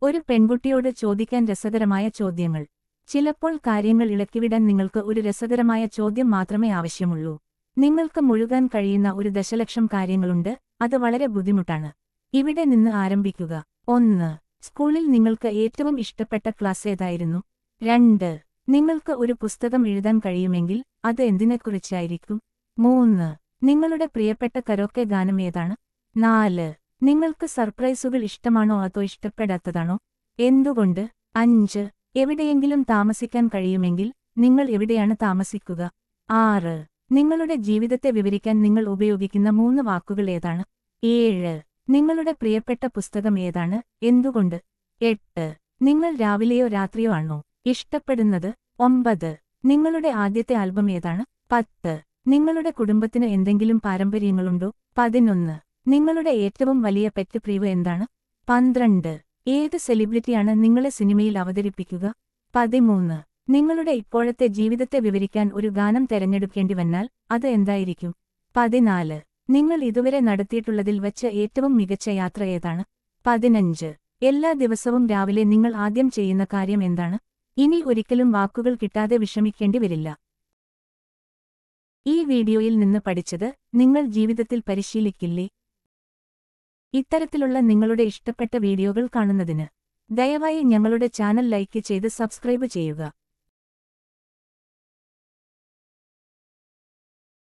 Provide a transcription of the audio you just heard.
ഒരു പെൺകുട്ടിയോട് ചോദിക്കാൻ രസകരമായ ചോദ്യങ്ങൾ. ചിലപ്പോൾ കാര്യങ്ങൾ ഇളക്കിവിടാൻ നിങ്ങൾക്ക് ഒരു രസകരമായ ചോദ്യം മാത്രമേ ആവശ്യമുള്ളൂ. നിങ്ങൾക്ക് മുഴുകാൻ കഴിയുന്ന ഒരു ദശലക്ഷം കാര്യങ്ങളുണ്ട്, അത് വളരെ ബുദ്ധിമുട്ടാണ്. ഇവിടെ നിന്ന് ആരംഭിക്കുക. 1. സ്കൂളിൽ നിങ്ങൾക്ക് ഏറ്റവും ഇഷ്ടപ്പെട്ട ക്ലാസ് ഏതായിരുന്നു? 2. നിങ്ങൾക്ക് ഒരു പുസ്തകം എഴുതാൻ കഴിയുമെങ്കിൽ അത് എന്തിനെക്കുറിച്ചായിരിക്കും? 3. നിങ്ങളുടെ പ്രിയപ്പെട്ട കരോക്കെ ഗാനം ഏതാണ്? 4. നിങ്ങൾക്ക് സർപ്രൈസുകൾ ഇഷ്ടമാണോ അതോ ഇഷ്ടപ്പെടാത്തതാണോ? എന്തുകൊണ്ട്? 5. എവിടെയെങ്കിലും താമസിക്കാൻ കഴിയുമെങ്കിൽ നിങ്ങൾ എവിടെയാണ് താമസിക്കുക? 6. നിങ്ങളുടെ ജീവിതത്തെ വിവരിക്കാൻ നിങ്ങൾ ഉപയോഗിക്കുന്ന 3 വാക്കുകൾ ഏതാണ്? 7. നിങ്ങളുടെ പ്രിയപ്പെട്ട പുസ്തകം ഏതാണ്, എന്തുകൊണ്ട്? 8. നിങ്ങൾ രാവിലെയോ രാത്രിയോ ആണോ ഇഷ്ടപ്പെടുന്നത്? 9. നിങ്ങളുടെ ആദ്യത്തെ ആൽബം ഏതാണ്? 10. നിങ്ങളുടെ കുടുംബത്തിന് എന്തെങ്കിലും പാരമ്പര്യങ്ങളുണ്ടോ? 11. നിങ്ങളുടെ ഏറ്റവും വലിയ പെറ്റ് പ്രീവ് എന്താണ്? 12. ഏത് സെലിബ്രിറ്റിയാണ് നിങ്ങളെ സിനിമയിൽ അവതരിപ്പിക്കുക? 13. നിങ്ങളുടെ ഇപ്പോഴത്തെ ജീവിതത്തെ വിവരിക്കാൻ ഒരു ഗാനം തെരഞ്ഞെടുക്കേണ്ടി വന്നാൽ അത് എന്തായിരിക്കും? 14. നിങ്ങൾ ഇതുവരെ നടത്തിയിട്ടുള്ളതിൽ വച്ച് ഏറ്റവും മികച്ച യാത്ര ഏതാണ്? 15. എല്ലാ ദിവസവും രാവിലെ നിങ്ങൾ ആദ്യം ചെയ്യുന്ന കാര്യം എന്താണ്? ഇനി ഒരിക്കലും വാക്കുകൾ കിട്ടാതെ വിഷമിക്കേണ്ടി വരില്ല. ഈ വീഡിയോയിൽ നിന്ന് പഠിച്ചത് നിങ്ങൾ ജീവിതത്തിൽ പരിശീലിക്കില്ലേ? ഇത്തരത്തിലുള്ള നിങ്ങളുടെ ഇഷ്ടപ്പെട്ട വീഡിയോകൾ കാണുന്നതിന് ദയവായി ഞങ്ങളുടെ ചാനൽ ലൈക്ക് ചെയ്ത് സബ്സ്ക്രൈബ് ചെയ്യുക.